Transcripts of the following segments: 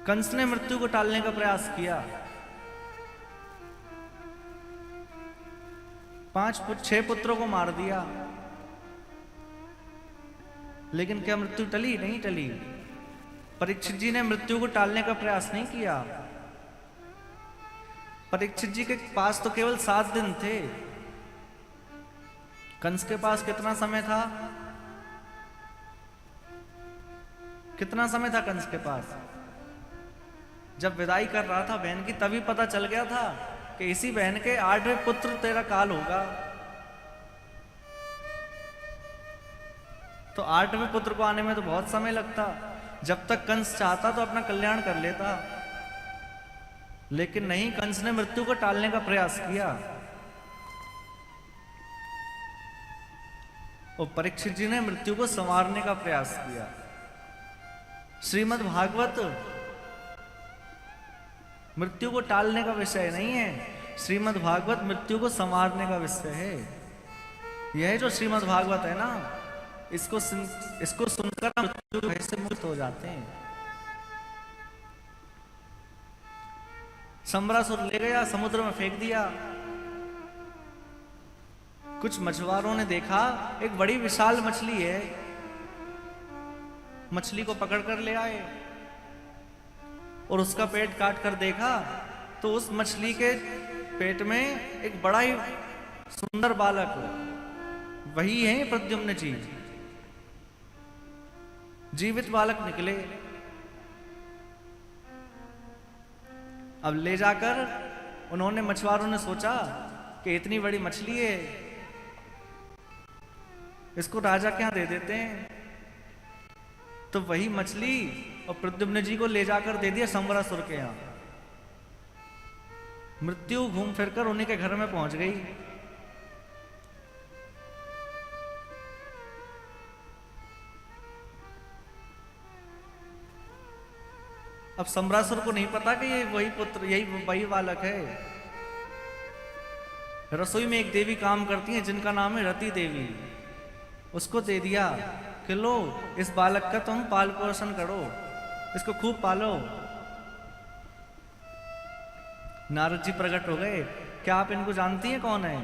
कंस ने मृत्यु को टालने का प्रयास किया। 6 पुत्रों को मार दिया, लेकिन क्या मृत्यु टली? नहीं टली। परीक्षित जी ने मृत्यु को टालने का प्रयास नहीं किया। परीक्षित जी के पास तो केवल 7 दिन थे। कंस के पास कितना समय था? कितना समय था कंस के पास? जब विदाई कर रहा था बहन की, तभी पता चल गया था कि इसी बहन के 8वें पुत्र तेरा काल होगा। तो 8वें पुत्र को आने में तो बहुत समय लगता। जब तक कंस चाहता तो अपना कल्याण कर लेता, लेकिन नहीं, कंस ने मृत्यु को टालने का प्रयास किया। और परीक्षित जी ने मृत्यु को संवारने का प्रयास किया। श्रीमद् भागवत मृत्यु को टालने का विषय नहीं है, श्रीमद् भागवत मृत्यु को संवारने का विषय है। यह जो श्रीमद् भागवत है ना, इसको सुनकर मृत्यु भय से मुक्त हो जाते हैं। सम्रासुर ले गया, समुद्र में फेंक दिया। कुछ मछुआरों ने देखा एक बड़ी विशाल मछली है, मछली को पकड़ कर ले आए और उसका पेट काट कर देखा तो उस मछली के पेट में एक बड़ा ही सुंदर बालक, वही है प्रद्युम्न जी, जीवित बालक निकले। अब ले जाकर उन्होंने, मछुआरों ने सोचा कि इतनी बड़ी मछली है, इसको राजा के यहां दे देते हैं। तो वही मछली और प्रद्युम्न जी को ले जाकर दे दिया सम्रासुर के यहां। मृत्यु घूम फिरकर उन्हीं के घर में पहुंच गई। अब सम्रासुर को नहीं पता कि ये वही पुत्र, यही वही बालक है। रसोई में एक देवी काम करती है जिनका नाम है रति देवी, उसको दे दिया कि लो, इस बालक का तुम पाल पोषण करो, इसको खूब पालो। नारद जी प्रकट हो गए, क्या आप इनको जानती हैं कौन है?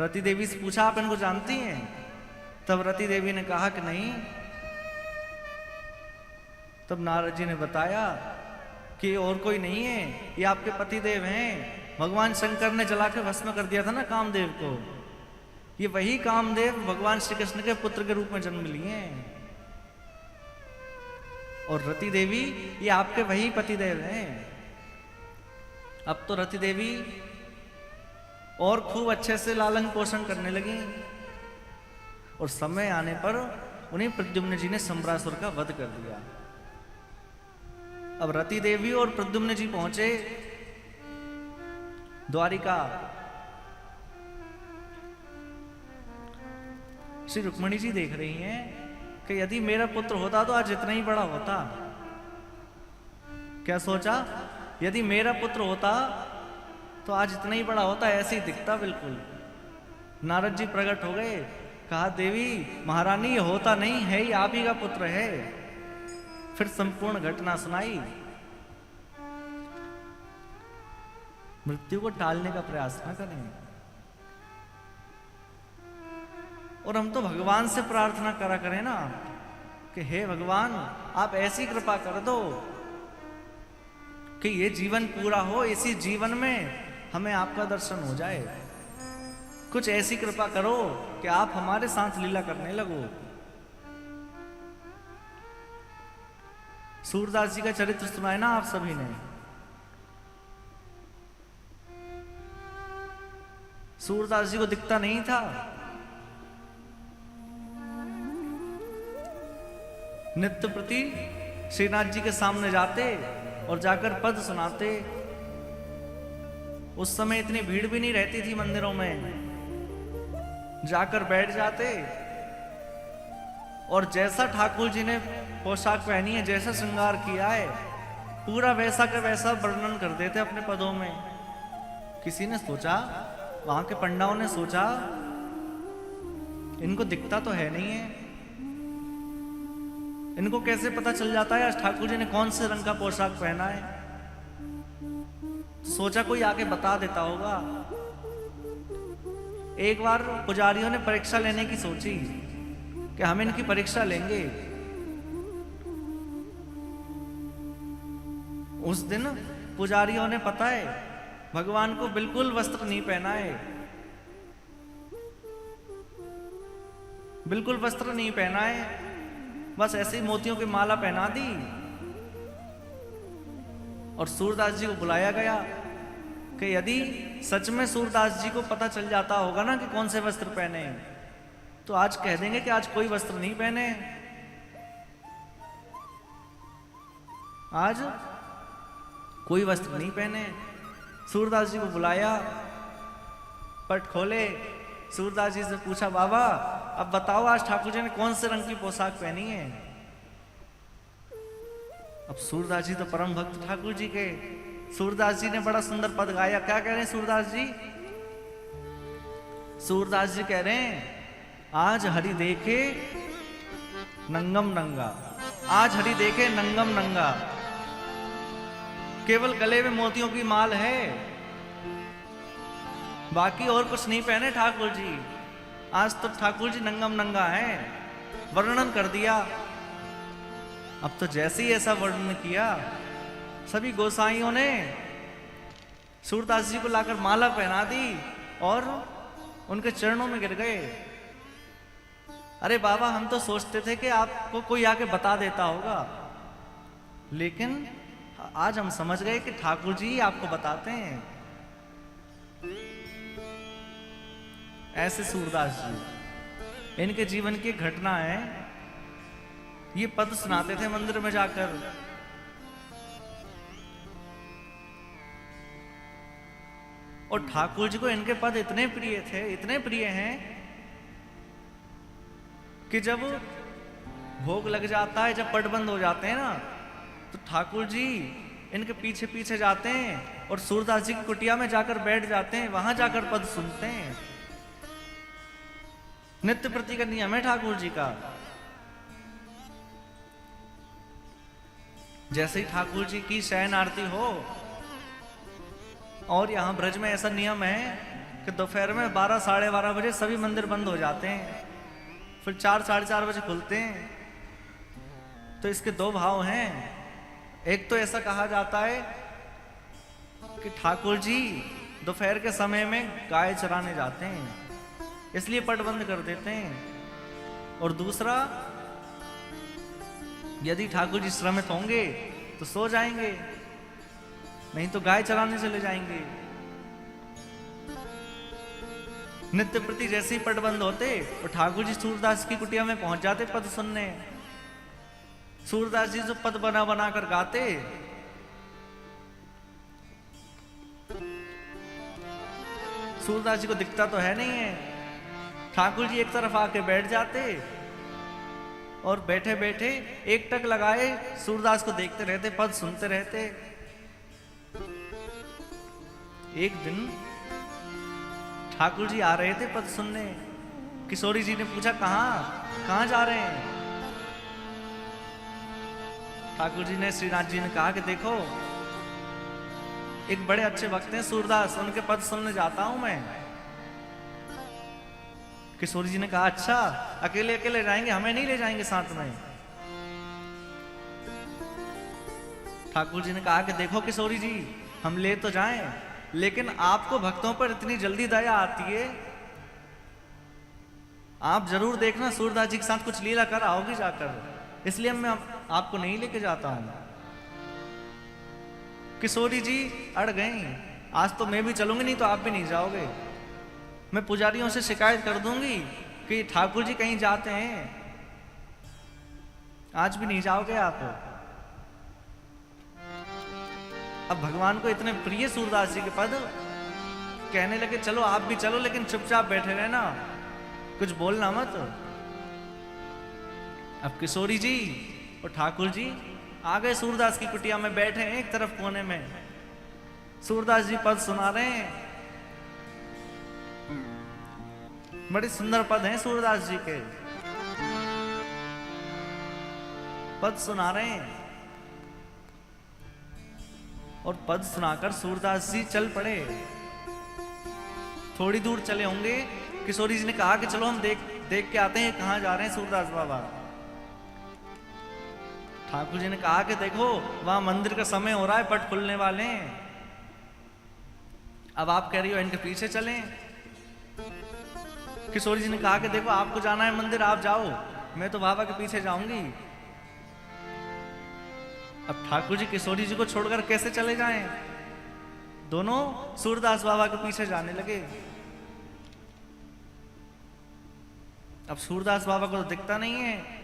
रति देवी से पूछा, आप इनको जानती हैं? तब रति देवी ने कहा कि नहीं। तब नारद जी ने बताया कि और कोई नहीं है, ये आपके पतिदेव हैं। भगवान शंकर ने जला के भस्म कर दिया था ना कामदेव को, ये वही कामदेव भगवान श्री कृष्ण के पुत्र के रूप में जन्म लिए हैं। और रति देवी ये आपके वही पतिदेव हैं। अब तो रति देवी और खूब अच्छे से लालन पोषण करने लगी और समय आने पर उन्हें प्रद्युम्न जी ने सम्रासुर का वध कर दिया। अब रति देवी और प्रद्युम्न जी पहुंचे द्वारिका। श्री रुक्मणी जी देख रही हैं कि यदि मेरा पुत्र होता तो आज इतना ही बड़ा होता। क्या सोचा? यदि मेरा पुत्र होता तो आज इतना ही बड़ा होता, ऐसे ही दिखता बिल्कुल। नारद जी प्रकट हो गए, कहा देवी महारानी ये होता नहीं है, ही आप ही का पुत्र है। फिर संपूर्ण घटना सुनाई। मृत्यु को टालने का प्रयास ना करें। और हम तो भगवान से प्रार्थना करा करें ना कि हे भगवान आप ऐसी कृपा कर दो कि ये जीवन पूरा हो, इसी जीवन में हमें आपका दर्शन हो जाए। कुछ ऐसी कृपा करो कि आप हमारे साथ लीला करने लगो। सूरदास जी का चरित्र सुना है ना आप सभी ने। सूरदास जी को दिखता नहीं था, नित्य प्रति श्रीनाथ जी के सामने जाते और जाकर पद सुनाते। उस समय इतनी भीड़ भी नहीं रहती थी मंदिरों में, जाकर बैठ जाते और जैसा ठाकुर जी ने पोशाक पहनी है, जैसा श्रृंगार किया है, पूरा वैसा का वैसा वर्णन कर देते अपने पदों में। किसी ने सोचा, वहां के पंडाओं ने सोचा, इनको दिखता तो है नहीं है, इनको कैसे पता चल जाता है आज ठाकुर जी ने कौन से रंग का पोशाक पहना है? सोचा कोई आके बता देता होगा। एक बार पुजारियों ने परीक्षा लेने की सोची कि हम इनकी परीक्षा लेंगे। उस दिन पुजारियों ने, पता है, भगवान को बिल्कुल वस्त्र नहीं पहना है, बिल्कुल वस्त्र नहीं पहना है, बस ऐसे ही मोतियों की माला पहना दी। और सूरदास जी को बुलाया गया कि यदि सच में सूरदास जी को पता चल जाता होगा ना कि कौन से वस्त्र पहने हैं, तो आज कह देंगे कि आज कोई वस्त्र नहीं पहने, आज कोई वस्त्र नहीं पहने। सूरदास जी को बुलाया, पट खोले, सूरदास जी से पूछा, बाबा अब बताओ आज ठाकुर जी ने कौन से रंग की पोशाक पहनी है? अब सूरदास जी तो परम भक्त ठाकुर जी के। सूरदास जी ने बड़ा सुंदर पद गाया। क्या कह रहे हैं सूरदास जी? सूरदास जी कह रहे हैं, आज हरि देखे नंगम नंगा, आज हरि देखे नंगम नंगा, केवल गले में मोतियों की माल है, बाकी और कुछ नहीं पहने ठाकुर जी। आज तो ठाकुर जी नंगम नंगा है। वर्णन कर दिया। अब तो जैसे ही ऐसा वर्णन किया, सभी गोसाइयों ने सूरदास जी को लाकर माला पहना दी और उनके चरणों में गिर गए। अरे बाबा, हम तो सोचते थे कि आपको कोई आके बता देता होगा, लेकिन आज हम समझ गए कि ठाकुर जी आपको बताते हैं। ऐसे सूरदास जी, इनके जीवन की घटना है। ये पद सुनाते थे मंदिर में जाकर। और ठाकुर जी को इनके पद इतने प्रिय थे, इतने प्रिय हैं कि जब भोग लग जाता है, जब पट बंद हो जाते हैं ना, तो ठाकुर जी इनके पीछे पीछे जाते हैं और सूरदास जी की कुटिया में जाकर बैठ जाते हैं, वहां जाकर पद सुनते हैं। नित्य प्रति का नियम है ठाकुर जी का। जैसे ही ठाकुर जी की शयन आरती हो, और यहां ब्रज में ऐसा नियम है कि दोपहर में 12 साढ़े 12 बजे सभी मंदिर बंद हो जाते हैं, फिर 4 साढ़े 4 बजे खुलते हैं। तो इसके दो भाव हैं। एक तो ऐसा कहा जाता है कि ठाकुर जी दोपहर के समय में गाय चराने जाते हैं, इसलिए पट बंद कर देते हैं। और दूसरा, यदि ठाकुर जी श्रमित होंगे तो सो जाएंगे, नहीं तो गाय चराने चले जाएंगे। नित्य प्रति जैसे ही पट बंद होते और ठाकुर जी सूरदास की कुटिया में पहुंच जाते पद सुनने। सूरदास जी जो पद बना बना कर गाते, सूरदास जी को दिखता तो है नहीं है। ठाकुर जी एक तरफ आके बैठ जाते और बैठे बैठे एक टक लगाए सूरदास को देखते रहते, पद सुनते रहते। एक दिन ठाकुर जी आ रहे थे पद सुनने। किशोरी जी ने पूछा, कहां जा रहे हैं? ठाकुर जी ने, श्रीनाथ जी ने कहा कि देखो, एक बड़े अच्छे भक्त हैं सूरदास, उनके पद सुनने जाता हूं मैं। किशोरी जी ने कहा, अच्छा, अकेले अकेले जाएंगे, हमें नहीं ले जाएंगे साथ में? ठाकुर जी ने कहा कि देखो किशोरी जी, हम ले तो जाएं, लेकिन आपको भक्तों पर इतनी जल्दी दया आती है, आप जरूर देखना सूरदास जी के साथ कुछ लीला कर आओगी जाकर, इसलिए मैं आपको नहीं लेके जाता हूं। किशोरी जी अड़ गई, आज तो मैं भी चलूंगी, नहीं तो आप भी नहीं जाओगे। मैं पुजारियों से शिकायत कर दूंगी कि ठाकुर जी कहीं जाते हैं, आज भी नहीं जाओगे आप। अब भगवान को इतने प्रिय सूरदास जी के पद, कहने लगे चलो आप भी चलो, लेकिन चुपचाप बैठे रहना, कुछ बोलना मत। अब किशोरी जी और ठाकुर जी आ गए सूरदास की कुटिया में, बैठे हैं एक तरफ कोने में। सूरदास जी पद सुना रहे हैं, बड़े सुंदर पद हैं सूरदास जी के। पद सुना रहे हैं। और पद सुनाकर सूरदास जी चल पड़े। थोड़ी दूर चले होंगे, किशोरी जी ने कहा कि चलो हम देख के आते हैं कहां जा रहे हैं सूरदास बाबा। ठाकुर जी ने कहा कि देखो वहां मंदिर का समय हो रहा है, पट खुलने वाले हैं। अब आप कह रही हो इनके पीछे चलें। किशोरी जी ने कहा कि देखो आपको जाना है मंदिर, आप जाओ, मैं तो बाबा के पीछे जाऊंगी। अब ठाकुर जी किशोरी जी को छोड़कर कैसे चले जाएं? दोनों सूरदास बाबा के पीछे जाने लगे। अब सूरदास बाबा को तो दिखता नहीं है।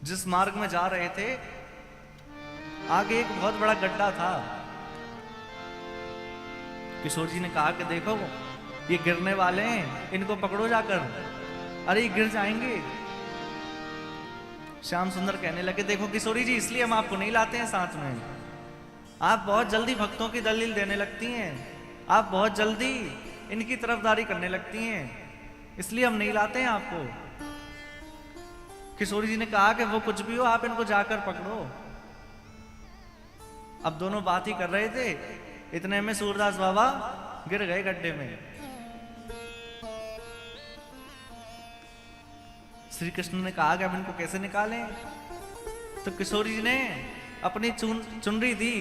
जिस मार्ग में जा रहे थे आगे एक बहुत बड़ा गड्ढा था। किशोर जी ने कहा कि देखो ये गिरने वाले हैं, इनको पकड़ो जाकर, अरे ये गिर जाएंगे। श्याम सुंदर कहने लगे देखो किशोरी जी, इसलिए हम आपको नहीं लाते हैं साथ में। आप बहुत जल्दी भक्तों की दलील देने लगती हैं, आप बहुत जल्दी इनकी तरफदारी करने लगती हैं, इसलिए हम नहीं लाते हैं आपको। किशोरी जी ने कहा कि वो कुछ भी हो, आप इनको जाकर पकड़ो। अब दोनों बात ही कर रहे थे, इतने में सूरदास बाबा गिर गए गड्ढे में। श्री कृष्ण ने कहा कि अब इनको कैसे निकालें? तो किशोरी जी ने अपनी चुनरी दी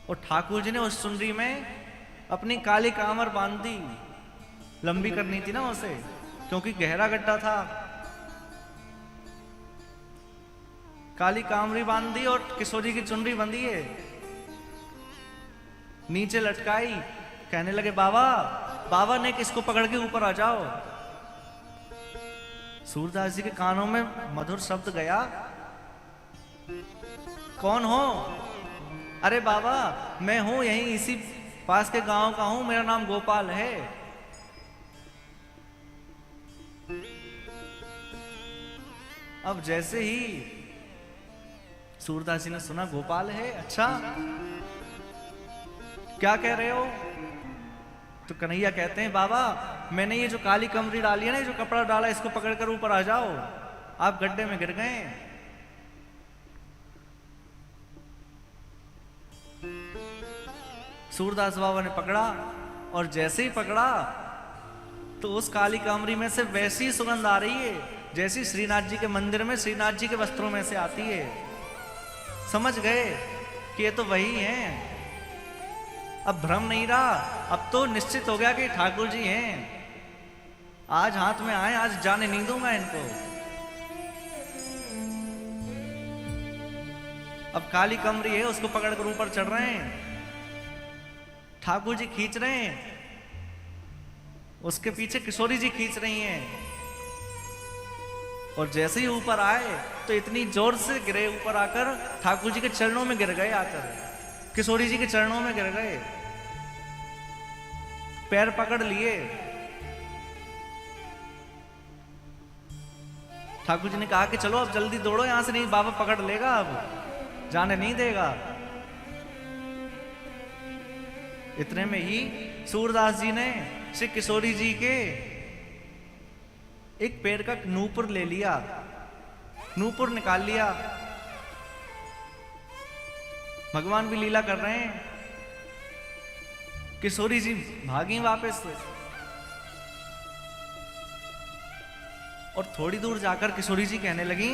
और ठाकुर जी ने उस चुनरी में अपनी काली कामर बांध दी। लंबी करनी थी ना उसे, क्योंकि गहरा गड्ढा था। काली कामरी बांध दी और किशोरी की चुनरी बंधी है, नीचे लटकाई। कहने लगे बाबा, बाबा ने किसको पकड़ के ऊपर आ जाओ। सूरदास जी के कानों में मधुर शब्द गया, कौन हो? अरे बाबा मैं हूं, यहीं इसी पास के गांव का हूं, मेरा नाम गोपाल है। अब जैसे ही सूरदास जी ने सुना गोपाल है, अच्छा क्या कह रहे हो? तो कन्हैया कहते हैं बाबा मैंने ये जो काली कमरी डाली है ना, ये जो कपड़ा डाला, इसको पकड़कर ऊपर आ जाओ, आप गड्ढे में गिर गए। सूरदास बाबा ने पकड़ा और जैसे ही पकड़ा तो उस काली कमरी में से वैसी सुगंध आ रही है जैसी श्रीनाथ जी के मंदिर में श्रीनाथ जी के वस्त्रों में से आती है। समझ गए कि ये तो वही हैं। अब भ्रम नहीं रहा, अब तो निश्चित हो गया कि ठाकुर जी हैं। आज हाथ में आए, आज जाने नहीं दूंगा इनको। अब काली कमरी है, उसको पकड़कर ऊपर चढ़ रहे हैं। ठाकुर जी खींच रहे हैं, उसके पीछे किशोरी जी खींच रही हैं। और जैसे ही ऊपर आए तो इतनी जोर से गिरे, ऊपर आकर ठाकुर जी के चरणों में गिर गए, आकर किशोरी जी के चरणों में गिर गए, पैर पकड़ लिए। ठाकुर जी ने कहा कि चलो अब जल्दी दौड़ो यहां से, नहीं बाबा पकड़ लेगा, अब जाने नहीं देगा। इतने में ही सूरदास जी ने श्री किशोरी जी के एक पैर का नूपुर ले लिया, नूपुर निकाल लिया। भगवान भी लीला कर रहे हैं। किशोरी जी भागी वापस से और थोड़ी दूर जाकर किशोरी जी कहने लगी,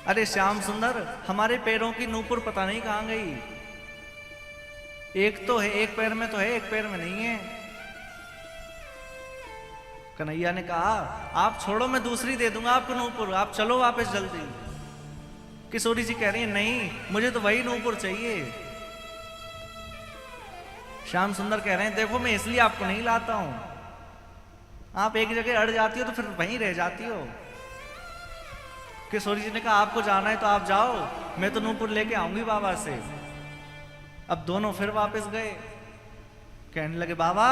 अरे श्याम सुंदर, हमारे पैरों की नूपुर पता नहीं कहां गई। एक तो है, एक पैर में तो है, एक पैर में नहीं है। कन्हैया ने कहा आप छोड़ो, मैं दूसरी दे दूंगा आपको नूपुर, आप चलो वापस जल्दी। किशोरी जी कह रही है नहीं, मुझे तो वही नूपुर चाहिए। श्याम सुंदर कह रहे हैं देखो मैं इसलिए आपको नहीं लाता हूं, आप एक जगह अड़ जाती हो तो फिर वहीं रह जाती हो। किशोरी जी ने कहा आपको जाना है तो आप जाओ, मैं तो नूपुर लेके आऊंगी बाबा से। अब दोनों फिर वापस गए, कहने लगे बाबा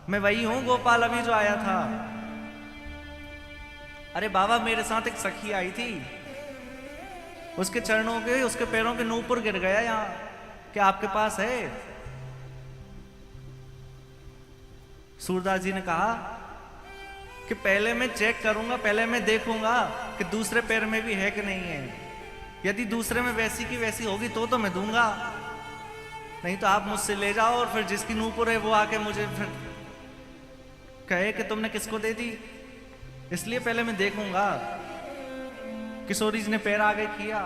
मैं वही हूं गोपाल अभी जो आया था। अरे बाबा मेरे साथ एक सखी आई थी, उसके चरणों के, उसके पैरों के नूपुर गिर गया यहां, क्या आपके पास है? सूरदास जी ने कहा कि पहले मैं चेक करूंगा, पहले मैं देखूंगा कि दूसरे पैर में भी है कि नहीं है। यदि दूसरे में वैसी की वैसी होगी तो मैं दूंगा, नहीं तो आप मुझसे ले जाओ और फिर जिसकी नूपुर है वो आके मुझे फिर कहे कि तुमने किसको दे दी। इसलिए पहले मैं देखूंगा। किशोरी जी ने पैर आगे किया,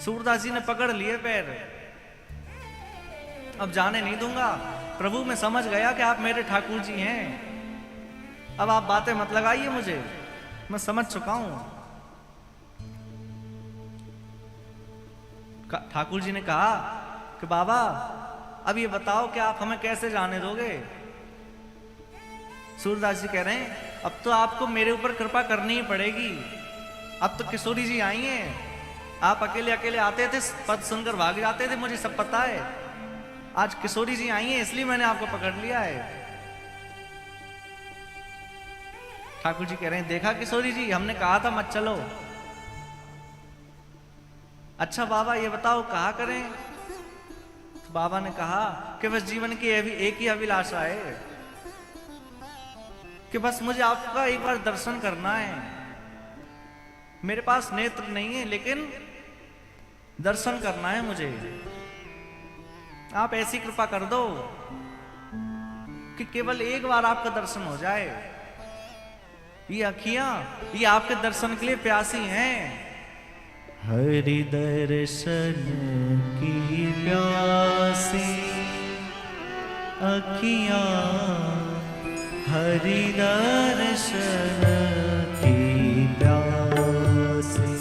सूरदास जी ने पकड़ लिए पैर। अब जाने नहीं दूंगा प्रभु, मैं समझ गया कि आप मेरे ठाकुर जी हैं। अब आप बातें मत लगाइए मुझे, मैं समझ चुका हूं। ठाकुर जी ने कहा कि बाबा अब ये बताओ कि आप हमें कैसे जाने दोगे। सूरदास जी कह रहे हैं अब तो आपको मेरे ऊपर कृपा करनी ही पड़ेगी। अब तो किशोरी जी आई हैं, आप अकेले अकेले आते थे, पद सुनकर भाग जाते थे, मुझे सब पता है। आज किशोरी जी आई हैं इसलिए मैंने आपको पकड़ लिया है। ठाकुर जी कह रहे हैं देखा किशोरी जी, हमने कहा था मत चलो। अच्छा बाबा ये बताओ कहा करें। तो बाबा ने कहा कि बस जीवन की एक ही अभिलाषा है कि बस मुझे आपका एक बार दर्शन करना है। मेरे पास नेत्र नहीं है लेकिन दर्शन करना है मुझे। आप ऐसी कृपा कर दो कि केवल एक बार आपका दर्शन हो जाए। ये अखियां ये आपके दर्शन के लिए प्यासी हैं। हरि दर्शन की प्यासी अखियां, हरि दर्शन की प्यासी,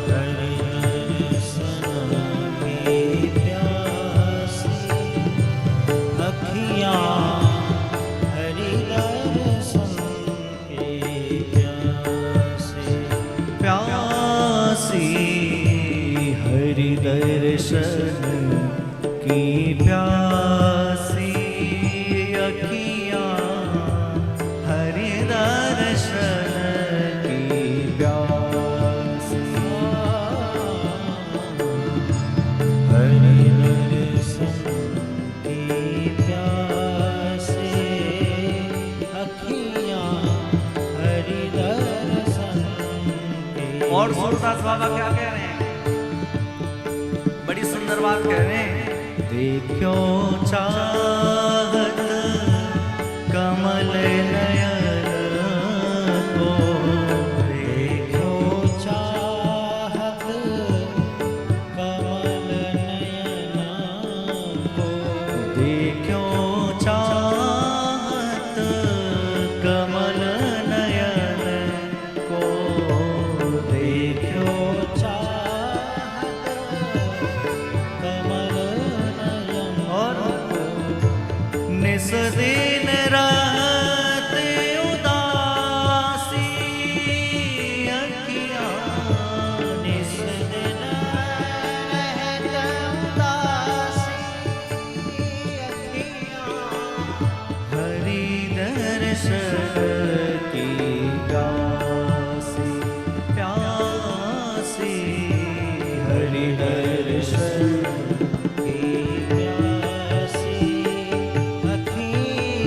हरि दर्शन की प्यासी अखियां, हरि दर्शन की प्यासी, प्यासी हरि दर्शन की प्यासी अखियां, हरि दर्शन की प्यासी, हरि दर्शन की प्यासी अखियां, हरि दर्शन की। और सूरदास बाबा क्या कह रहे हैं, बड़ी सुंदर बात कह रहे हैं। देखो चाहत कमल नयन को, देखो चाहत कमल नयन को, देखो चाहत कमल नयन को, देखो चाहत कमल नयन और निस दिन रात उदासी अखियां, निस दिन रात उदासी अखियां, हरि दर्शन की प्यासी, प्यासी हरि दर्शन की प्यासी अखियां,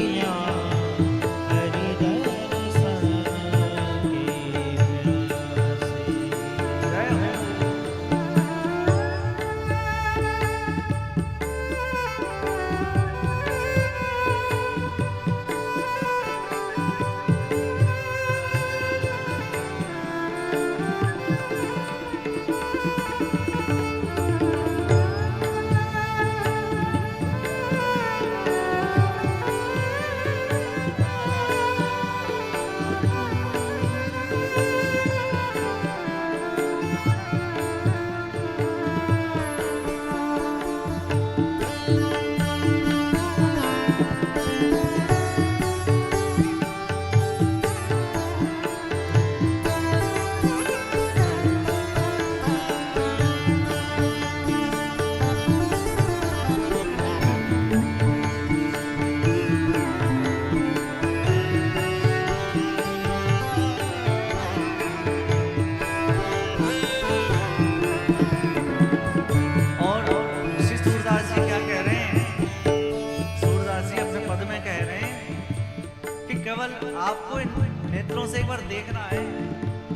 आपको इन नेत्रों से एक बार देखना है,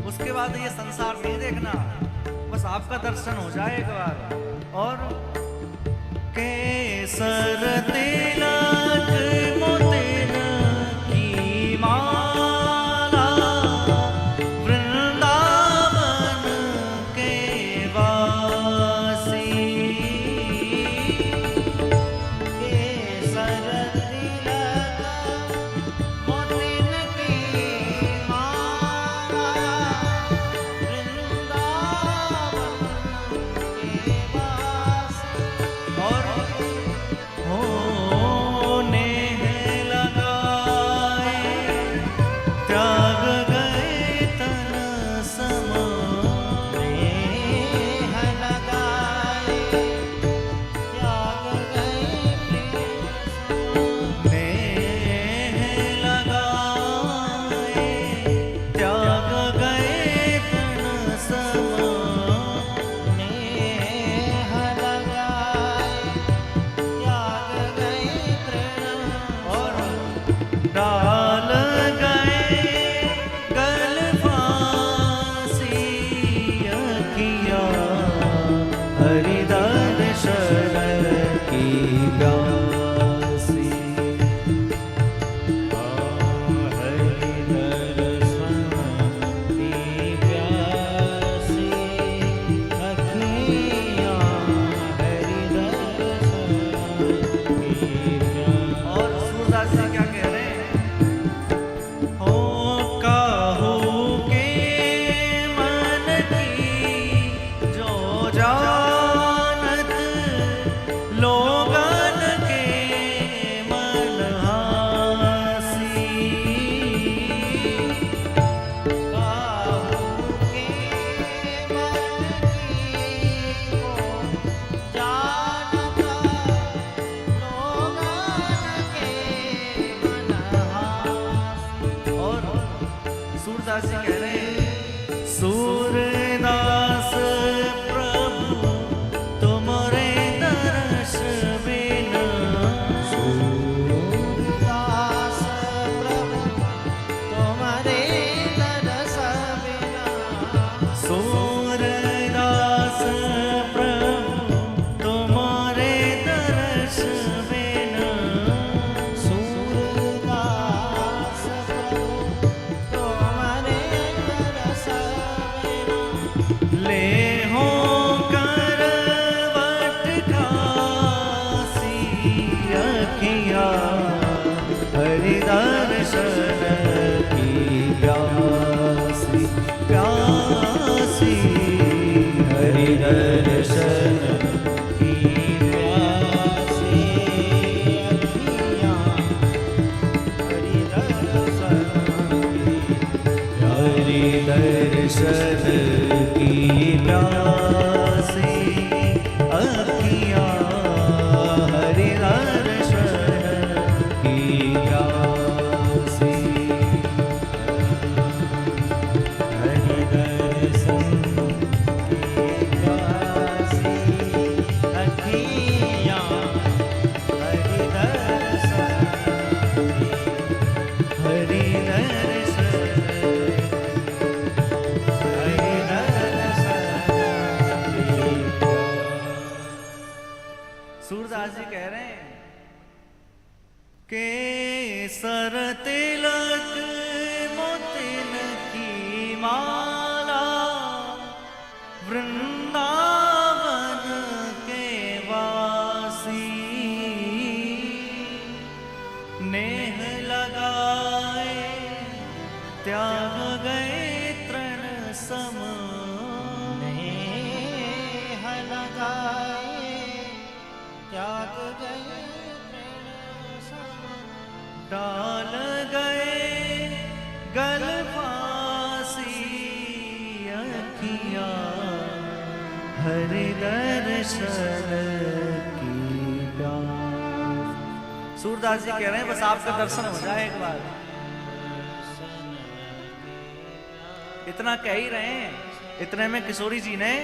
उसके बाद ये संसार नहीं देखना, बस आपका दर्शन हो जाए एक बार। और केसर तिलक मोतिन की माला वृंदावन के वासी, केसर तिलक मोतिन की माला वृंदावन के वासी। और होने लगाए त्याग गए तन सम, नेह लगाए त्याग गए प्रिय नेह लगाए त्याग गए तन सम, नेह लगाए त्याग गए तृण। और डाल गए गल फांसी अखियाँ हरि दर्शन की प्यासी। हरि दर्शन की प्यासी अखियाँ हरि दर्शन की प्यासी। और सूरदास जी क्या कह रहे हैं? हो काहू के मन की जो जानत लोगन के मन हासी, काहू के मन की को जानता लोगन के मन हासी। और सूरदास जी कह रहे हैं, सूरदास प्रभु तुमरे दर्श बिना, दास प्रभु तुम्हारे दरस बिना। सूरदास प्रभु तुमरे दर्श बिना, सूरदास प्रभु तुम्हारे दरस बिना। ले हो करवट खासी अखियाँ हरि दर्शन की प्यासी, प्यासी हरि दर्शन की प्यासी अखियाँ हरि दर्शन की। हरि दर्शन की प्यासी अखियाँ हरि दर्शन की प्यासी। हरि दर्शन की प्यासी अखियाँ हरि दर्शन की। हरि दर्शन हरि दर्शन की। सूरदास जी कह रहे हैं, केसर तिलक मोतिन की माला वृंदावन के वासी, नेह लगाए त्याग गए तृण सम, नेह लगाए त्याग गए तृण सम। डाल गए गल फांसी अखियाँ हरि दर्शन की प्यास। सूरदास जी कह रहे हैं बस आपका दर्शन हो जाए एक बार, इतना कह ही रहे हैं। इतने में किशोरी जी ने,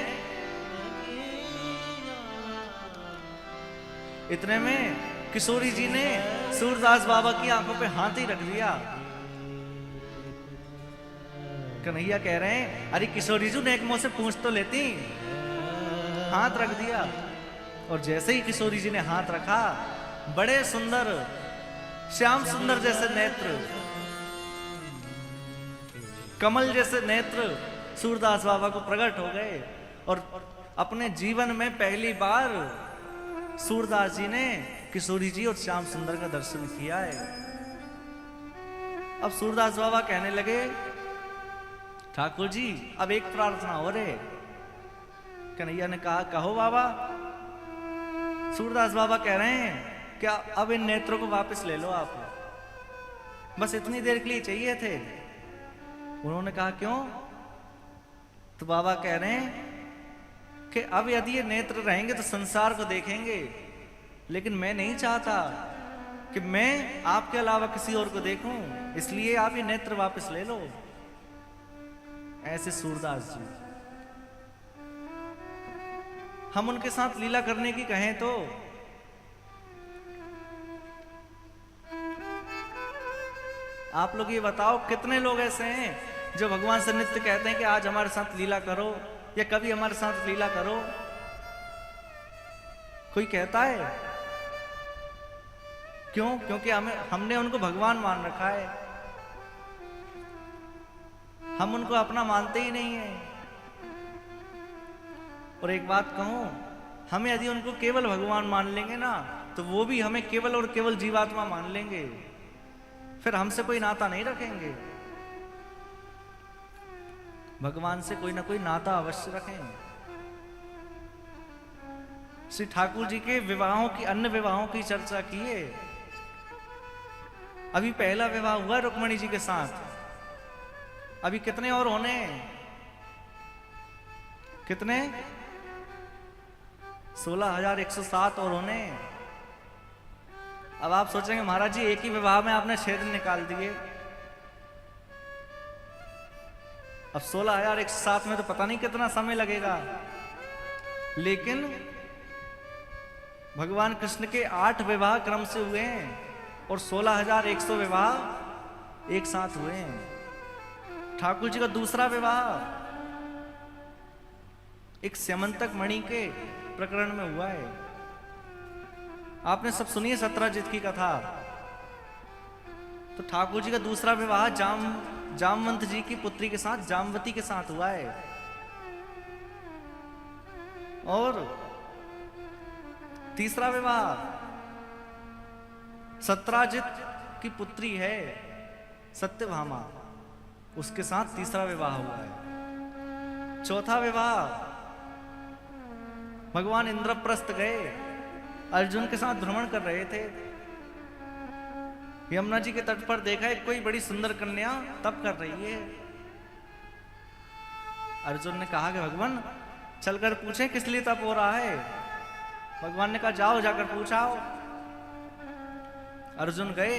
इतने में किशोरी जी ने सूरदास बाबा की आंखों पे हाथ ही रख दिया कन्हैया कह रहे हैं, अरे किशोरी जी ने एक मुंह से पूछ तो लेती। हाथ रख दिया और जैसे ही किशोरी जी ने हाथ रखा, बड़े सुंदर श्याम सुंदर जैसे नेत्र, कमल जैसे नेत्र सूरदास बाबा को प्रकट हो गए। और अपने जीवन में पहली बार सूरदास जी ने किशोरी जी और श्याम सुंदर का दर्शन किया है। अब सूरदास बाबा कहने लगे, ठाकुर जी अब एक प्रार्थना हो रहे। कन्हैया ने कहा, कहो बाबा। सूरदास बाबा कह रहे हैं, क्या अब इन नेत्रों को वापस ले लो आप, बस इतनी देर के लिए चाहिए थे। उन्होंने कहा, क्यों? तो बाबा कह रहे हैं कि अब यदि ये नेत्र रहेंगे तो संसार को देखेंगे, लेकिन मैं नहीं चाहता कि मैं आपके अलावा किसी और को देखूं, इसलिए आप ये नेत्र वापस ले लो। ऐसे सूरदास जी। हम उनके साथ लीला करने की कहें तो आप लोग ये बताओ, कितने लोग ऐसे हैं जो भगवान से नित्य कहते हैं कि आज हमारे साथ लीला करो या कभी हमारे साथ लीला करो? कोई कहता है? क्यों? क्योंकि हमने उनको भगवान मान रखा है, हम उनको अपना मानते ही नहीं है। और एक बात कहूं, हम यदि उनको केवल भगवान मान लेंगे ना, तो वो भी हमें केवल और केवल जीवात्मा मान लेंगे, फिर हमसे कोई नाता नहीं रखेंगे। भगवान से कोई ना कोई नाता अवश्य रखें। श्री ठाकुर जी के विवाहों की, अन्य विवाहों की चर्चा की है। अभी पहला विवाह हुआ रुक्मणी जी के साथ, अभी कितने और होने? कितने? 16,107 और होने। अब आप सोचेंगे, महाराज जी एक ही विवाह में आपने 6 दिन निकाल दिए। अब 16,107 में तो पता नहीं कितना समय लगेगा, लेकिन भगवान कृष्ण के 8 विवाह क्रम से हुए हैं और 16,100 विवाह एक साथ हुए हैं। ठाकुर जी का दूसरा विवाह एक स्यमंतक मणि के प्रकरण में हुआ है। आपने सब सुनी है सत्राजित की कथा। तो ठाकुर जी का दूसरा विवाह जामवंत जी की पुत्री के साथ, जामवती के साथ हुआ है। और तीसरा विवाह सत्राजित की पुत्री है सत्यभामा, उसके साथ तीसरा विवाह हुआ है। चौथा विवाह भगवान इंद्रप्रस्थ गए, अर्जुन के साथ भ्रमण कर रहे थे, यमुना जी के तट पर देखा एक कोई बड़ी सुंदर कन्या तप कर रही है। अर्जुन ने कहा कि भगवान चलकर पूछें किस लिए तप हो रहा है। भगवान ने कहा जाओ जाकर पूछाओ। अर्जुन गए,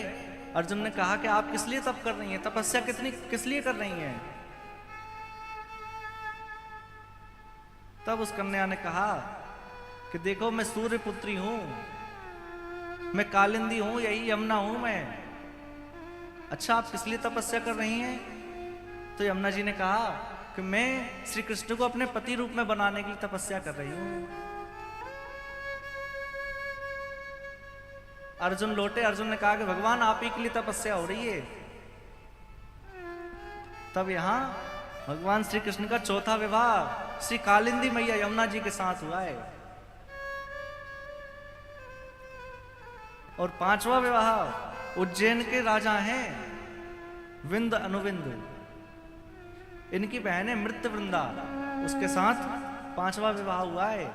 अर्जुन ने कहा कि आप किस लिए तप कर रही हैं, तपस्या किस लिए कर रही हैं। तब उस कन्या ने कहा कि देखो मैं सूर्य पुत्री हूं, मैं कालिंदी हूं, यही यमुना हूं मैं। अच्छा आप किस लिए तपस्या कर रही हैं? तो यमुना जी ने कहा कि मैं श्री कृष्ण को अपने पति रूप में बनाने के लिए तपस्या कर रही हूं। अर्जुन लौटे, अर्जुन ने कहा कि भगवान आप ही के लिए तपस्या हो रही है। तब यहां भगवान श्री कृष्ण का चौथा विवाह श्री कालिंदी मैया यमुना जी के साथ हुआ है। और पांचवा विवाह उज्जैन के राजा हैं विंद अनुविंद, इनकी बहन है मृत्यवृंदा, उसके साथ पांचवा विवाह हुआ है।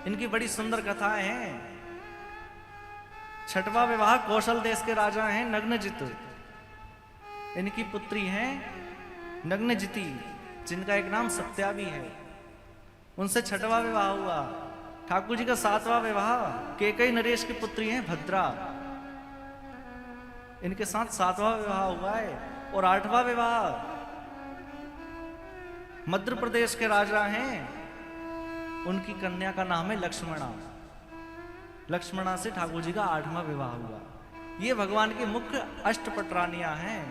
इनकी बड़ी सुंदर कथाएं हैं। छठवां विवाह कौशल देश के राजा हैं नग्नजित, इनकी पुत्री हैं नग्नजिति, जिनका एक नाम सत्या भी है, उनसे छठवां विवाह हुआ। ठाकुर जी का सातवां विवाह केकई नरेश की पुत्री हैं भद्रा, इनके साथ सातवां विवाह हुआ है। और आठवां विवाह मध्य प्रदेश के राजा हैं, उनकी कन्या का नाम है लक्ष्मणा। लक्ष्मणा से ठाकुर जी का 8वां विवाह हुआ। ये भगवान की मुख्य अष्टपट रानियां हैं।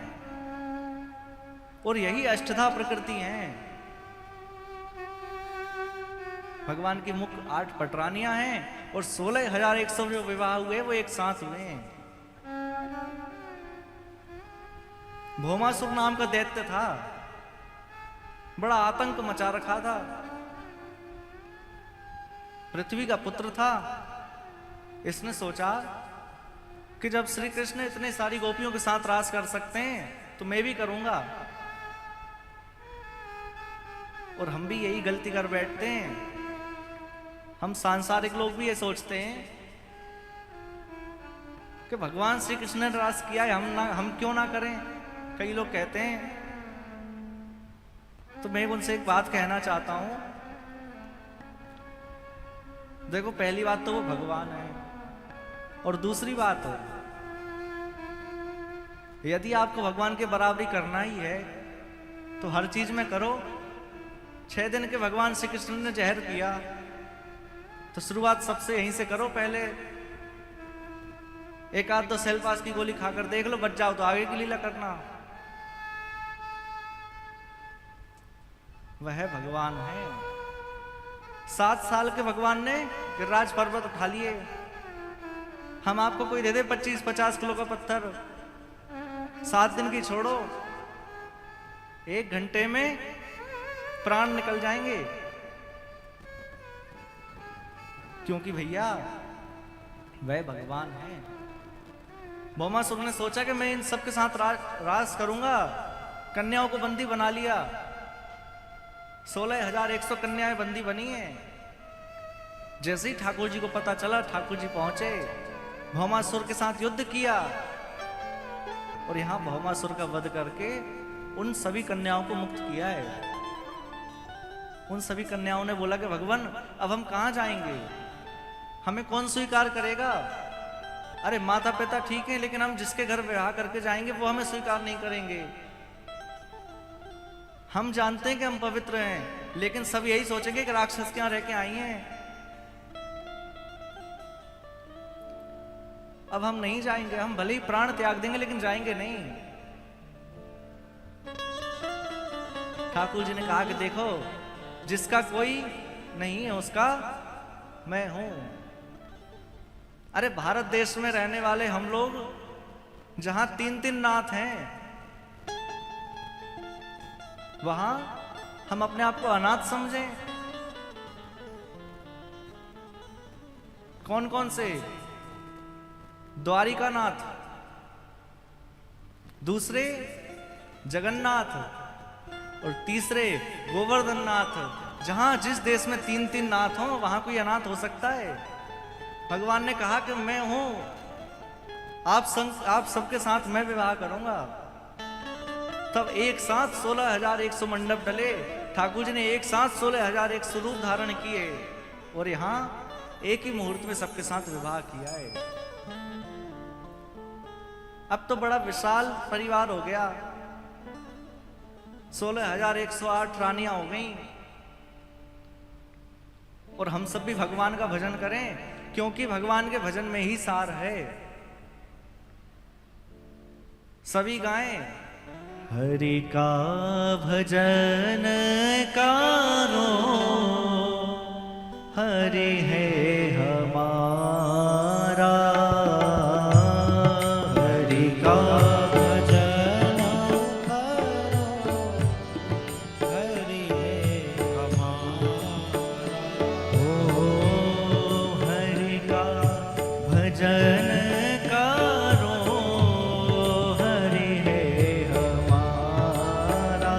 और यही अष्टधा प्रकृति हैं। भगवान की मुख्य 8 पटरानियां हैं और 16,100 जो विवाह हुए वो एक साथ हुए हैं। भौमासुर नाम का दैत्य था, बड़ा आतंक मचा रखा था, पृथ्वी का पुत्र था। इसने सोचा कि जब श्री कृष्ण इतने सारी गोपियों के साथ रास कर सकते हैं तो मैं भी करूंगा। और हम भी यही गलती कर बैठते हैं। हम सांसारिक लोग भी ये सोचते हैं कि भगवान श्री कृष्ण ने रास किया है, हम क्यों ना करें। कई लोग कहते हैं। तो मैं उनसे एक बात कहना चाहता हूं। देखो, पहली बात तो वो भगवान है, और दूसरी बात है, यदि आपको भगवान के बराबरी करना ही है तो हर चीज में करो। 6 दिन के भगवान श्री कृष्ण ने जहर पिया, तो शुरुआत सबसे यहीं से करो। पहले 1-2 सेल्फास की गोली खाकर देख लो, बच जाओ तो आगे की लीला करना। वह भगवान है। 7 साल के भगवान ने गिरिराज पर्वत उठा लिए। हम आपको कोई दे दे 25-50 किलो का पत्थर, 7 दिन की छोड़ो, 1 घंटे में प्राण निकल जाएंगे। क्योंकि भैया वह भगवान है। भौमासुर ने सोचा कि मैं इन सब के साथ रास करूंगा, कन्याओं को बंदी बना लिया। 16,100 कन्याएं बंदी बनी हैं। जैसे ही ठाकुर जी को पता चला, ठाकुर जी पहुंचे, भौमासुर के साथ युद्ध किया और यहां भौमासुर का वध करके उन सभी कन्याओं को मुक्त किया है। उन सभी कन्याओं ने बोला कि भगवान अब हम कहां जाएंगे, हमें कौन स्वीकार करेगा। अरे माता पिता ठीक है, लेकिन हम जिसके घर विवाह करके जाएंगे वो हमें स्वीकार नहीं करेंगे। हम जानते हैं कि हम पवित्र हैं, लेकिन सब यही सोचेंगे कि राक्षस के यहां रह के आई हैं, अब हम नहीं जाएंगे। हम भले ही प्राण त्याग देंगे लेकिन जाएंगे नहीं। ठाकुर जी ने कहा कि देखो, जिसका कोई नहीं है उसका मैं हूं। अरे भारत देश में रहने वाले हम लोग जहां 3-3 नाथ हैं, वहां हम अपने आप को अनाथ समझें। कौन कौन से? द्वारिका नाथ, दूसरे जगन्नाथ और तीसरे गोवर्धन नाथ। जहां जिस देश में 3-3 नाथ हो वहां कोई अनाथ हो सकता है। भगवान ने कहा कि मैं हूं, आप सबके साथ मैं विवाह करूंगा। तब एक साथ 16,100 मंडप डले। ठाकुर जी ने एक साथ 16,100 रूप धारण किए और यहां एक ही मुहूर्त में सबके साथ विवाह किया है। अब तो बड़ा विशाल परिवार हो गया, 16,108 रानियां हो गई। और हम सब भी भगवान का भजन करें, क्योंकि भगवान के भजन में ही सार है। सभी गाएं, हरि का भजन करो, हरि है हमारा। हरि का भजन करो, हरि है हमारा। ओ हरि का भजन करो, हरि है हमारा।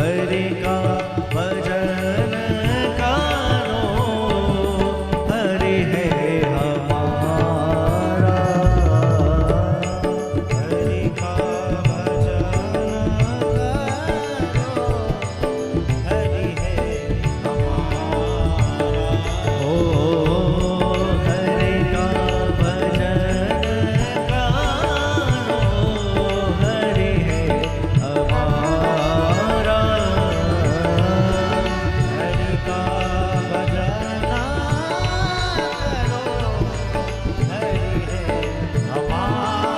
हरि का भजन करो, हरि है हमारा। हरि का भजन करो, हरि है हमारा। ओ हरि का भजन करो, हरि है हमारा। हरि का भजन करो, हरि है हमारा।